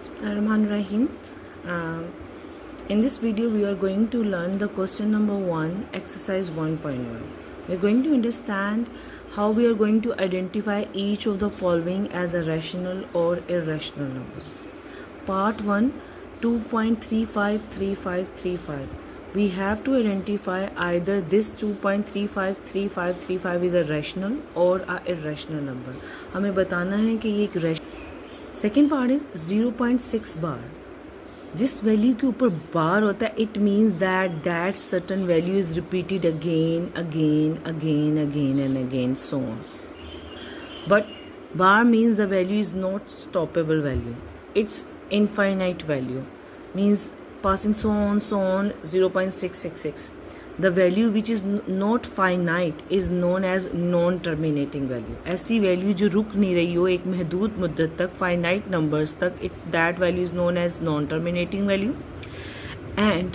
Bismillahirrahmanirrahim. In this video, we are going to learn the question number 1, exercise 1.1. We are going to understand how we are going to identify each of the following as a rational or irrational number. Part 1, 2.353535. We have to identify either this 2.353535 is a rational or a irrational number. हमें बताना है कि ये एक second part is 0.6 बार. जिस value के ऊपर बार होता है it means that certain value is repeated again again again again and again so on. But bar means the value is not stoppable value, it's infinite value, means passing so on 0.666. The value which is not finite is known as non-terminating value. ऐसी value जो रुक नहीं रही हो एक महदूद मुद्दत तक, फाइनाइट नंबर्स तक, that value is known as non-terminating value. And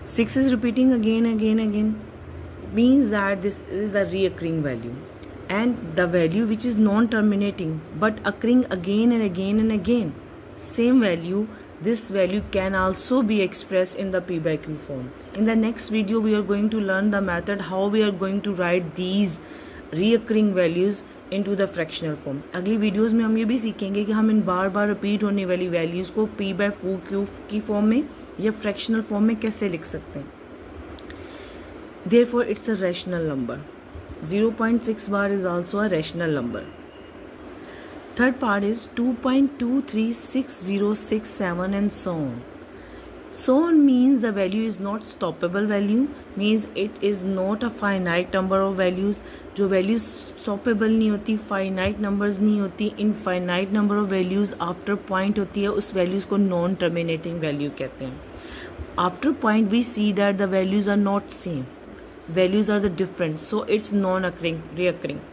6 is repeating again means that this is a reoccurring value. And the value which is non-terminating but occurring again and again, same value, this value can also be expressed in the P by Q form. In the next video, we are going to learn the method how we are going to write these reoccurring values into the fractional form. अगली videos में हम ये भी सीखेंगे कि हम इन बार बार repeat होने वाली वैल्यूज़ को P by Q की फॉर्म में या फ्रैक्शनल फॉर्म में कैसे लिख सकते हैं. Therefore, it's a rational number. 0.6 bar is also a rational number. Third part is 2.236067 and so on. So on means the value is not stoppable value, means it is not a finite number of values. जो values stoppable नहीं होती, finite numbers नहीं होती, infinite number of values after point होती है, उस values को non terminating value कहते हैं. After point we see that the values are not same, values are the different, so it's non occurring, reoccurring.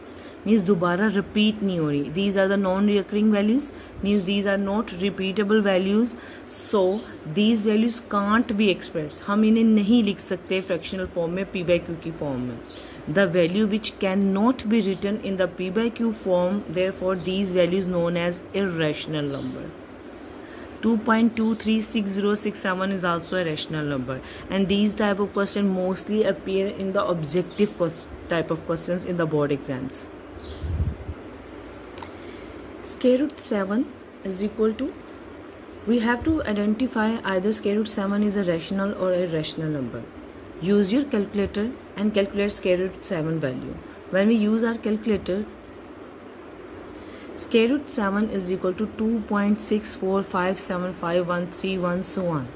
Means दोबारा repeat नहीं हो रही. These are the non-recurring values, means these are not repeatable values, so these values can't be expressed. हम इन्हें नहीं लिख सकते fractional form में P by Q की form में. The value which cannot be written in the P by Q form, therefore these values known as irrational number. 2.236067 is also a rational number, and these type of questions mostly appear in the objective type of questions in the board exams. Square root 7 is equal to, we have to identify either square root 7 is a rational or irrational number. Use your calculator and calculate square root 7 value. When we use our calculator, square root 7 is equal to 2.64575131 so on.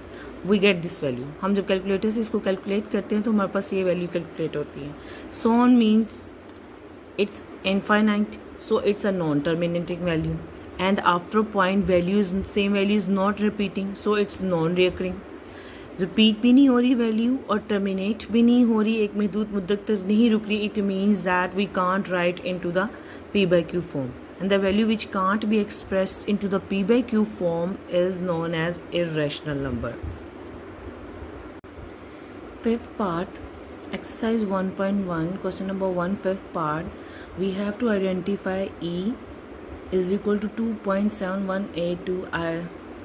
We get this value. हम जब calculator से इसको calculate करते हैं तो हमारे पास ये value calculate होती है. So on means it's infinite, so it's a non-terminating value, and after point value is same value is not repeating, so it's non-recurring. Repeat भी नहीं हो रही वैल्यू और टर्मिनेट भी नहीं हो रही, एक महदूद मुद्दत तक नहीं रुक रही. It means that we can't write into the P by Q form, and the value which can't be expressed into the P by Q form is known as irrational number. Fifth part, exercise 1.1, question number 1, fifth part. We have to identify E is equal to 2.7182,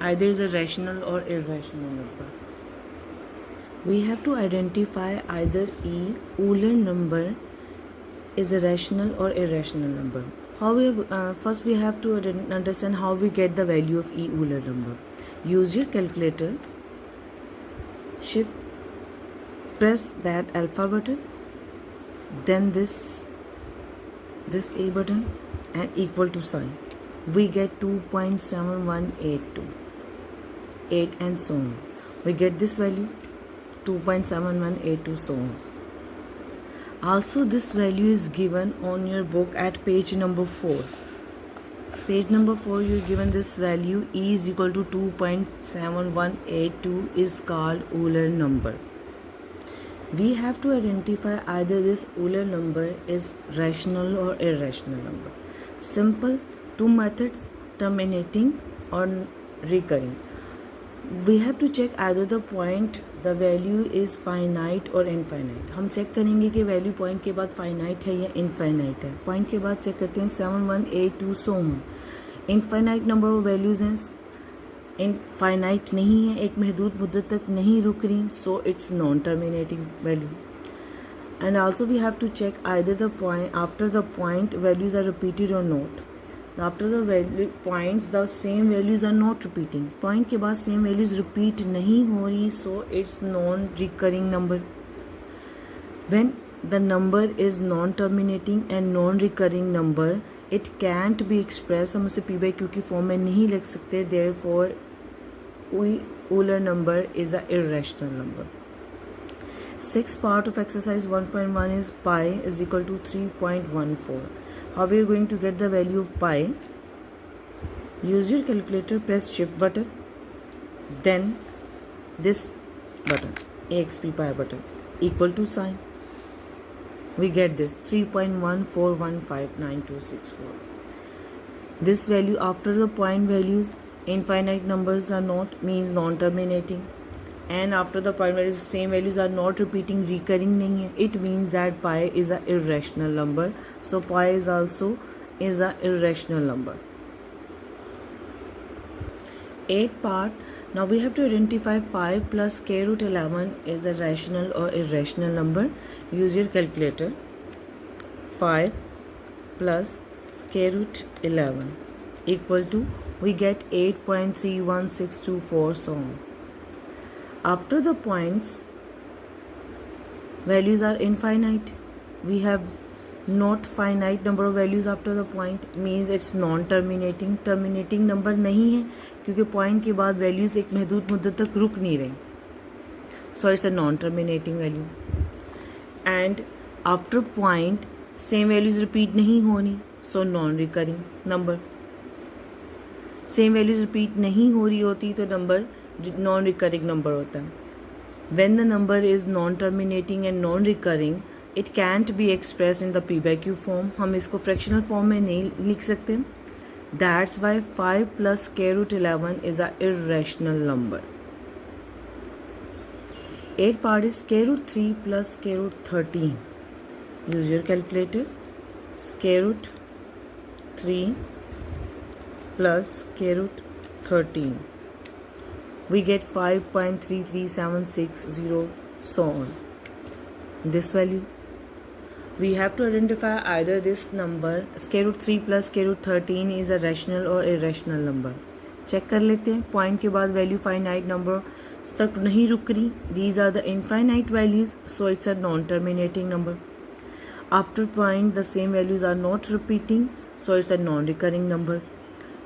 either is a rational or irrational number. We have to identify either E, Euler number, is a rational or irrational number. However, first we have to understand how we get the value of E Euler number. Use your calculator, shift, press that alpha button, then this A button and equal to sign. We get 2.7182, 8 and so on. We get this value 2.7182 so on. Also this value is given on your book at page number 4. Page number 4 you're given this value. E is equal to 2.7182 is called Euler number. We have to identify either this Euler number is rational or irrational number. Simple, two methods, terminating or recurring. We have to check either the point the value is finite or infinite. हम check करेंगे कि value point के बाद finite है या infinite है. Point के बाद चेक करते हैं 7182 so on. Infinite number of values हैं इनफाइनाइट नहीं है, एक महदूद मुद्दत तक नहीं रुक रही, so it's non terminating value. And also we have to check either the point after the point values are repeated or not. After the value points the same values are not repeating. Point के बाद same values repeat नहीं हो रही, so it's non-recurring number. When the number is non-terminating and non-recurring number, it can't be expressed. हम उसे p by q की form में नहीं लिख सकते. Therefore, Euler number is a irrational number. Sixth part of exercise 1.1 is pi is equal to 3.14. How we are going to get the value of pi? Use your calculator, press shift button, then this button, AXP pi button, equal to sign. We get this 3.14159264. This value after the point values, infinite numbers are not, means non-terminating. And after the point values, same values are not repeating, recurring नहीं है, it means that pi is a irrational number. So pi is also is a irrational number. Eighth part. Now we have to identify 5 plus square root 11 is a rational or irrational number. Use your calculator. 5 plus square root 11 equal to, we get 8.31624, so on. After the points values are infinite, we have not finite number of values after the point, means it's non-terminating. Terminating number नहीं है क्योंकि point के बाद values एक महदूद मुद्दत तक रुक नहीं रही, so it's a non-terminating value. And after point same values repeat नहीं होनी, so non-recurring number. Same values repeat नहीं हो रही होती तो number non-recurring number होता है. When the number is non-terminating and non-recurring, it can't be expressed in the p by q form. हम इसको fractional form में नहीं लिख सकते. That's why 5 plus square root 11 is a irrational number. 8th part is square root 3 plus square root 13. Use your calculator. Square root 3 plus square root 13. We get 5.33760, so on. This value. We have to identify either this number, square root 3 plus square root 13 is a rational or irrational number. Check कर लेते हैं. Point के बाद value finite number तक नहीं रुक रही. These are the infinite values, so it's a non-terminating number. After point the same values are not repeating, so it's a non-recurring number.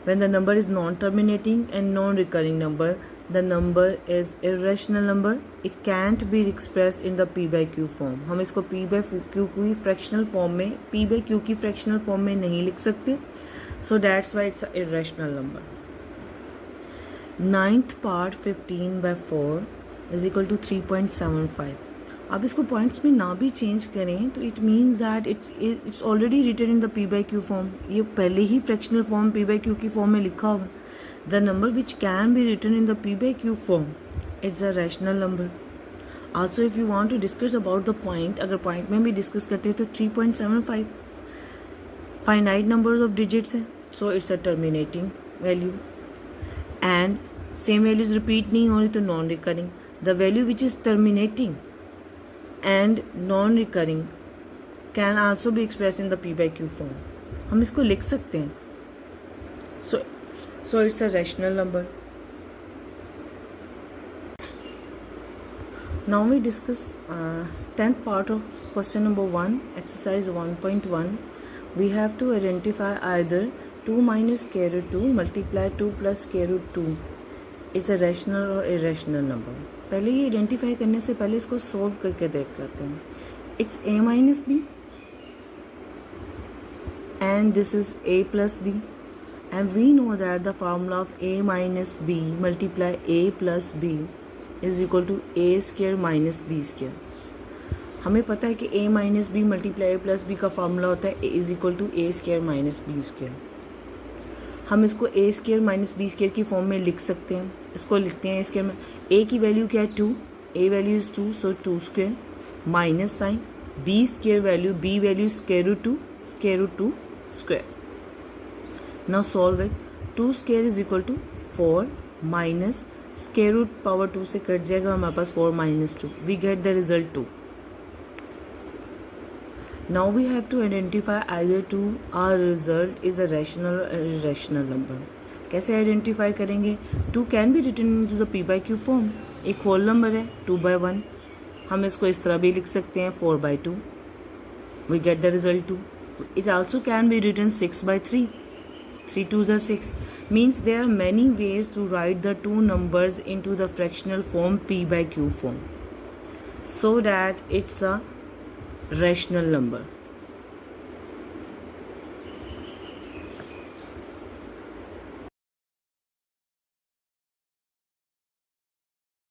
When the number is non-terminating and non-recurring number, the number is irrational number. It can't be expressed in the p by q form. हम इसको p by q की fractional form में, p by q की fractional form में नहीं लिख सकते, so that's why it's a irrational number. 9th part 15 by 4 is equal to 3.75. आप इसको पॉइंट्स में ना भी चेंज करें तो it means that it's already written in the p by q form. ये पहले ही fractional form p by q की फॉर्म में लिखा हुआ. The number which can be written in the p by q form, it's a rational number. Also if you want to discuss about the point, अगर point में भी discuss करते हैं तो 3.75 फाइनाइट नंबर्स ऑफ डिजिट्स हैं, so it's a terminating value. And same values repeat नहीं हो रही तो non recurring. The value which is terminating and non-recurring can also be expressed in the p by q form. हम इसको लिख सकते हैं. So it's a rational number. Now we discuss 10th part of question number 1, exercise 1.1. We have to identify either 2 minus square root 2 multiply 2 plus square root 2 is a rational or irrational number. पहले ये identify करने से पहले इसको solve करके देख लेते हैं. It's a minus B and this is a plus B and we know that the formula of a minus B multiply a plus B is equal to a square minus b square. हमें पता है कि a minus B multiply a plus B का formula होता है a is equal to a square minus b square. हम इसको a square minus b square की फॉर्म में लिख सकते हैं. इसको लिखते हैं स्क्वायर में. a की वैल्यू क्या है 2, a value is 2, so 2 square minus sign b square value, b value square root 2 square. Now solve it. 2 square is equal to 4 minus square root power 2 से कट जाएगा, हमारे पास 4 माइनस 2, we get the result 2. Now we have to identify either 2 our result is a rational और irrational number. कैसे identify करेंगे? 2 can be written in to the P by Q form. एक whole number है 2/1, हम इसको इस तरह भी लिख सकते हैं 4/2, we get the result 2. It also can be written 6/3. 3 2s are 6. Means there are many ways to write the two numbers into the fractional form p by q form so that it's a rational number.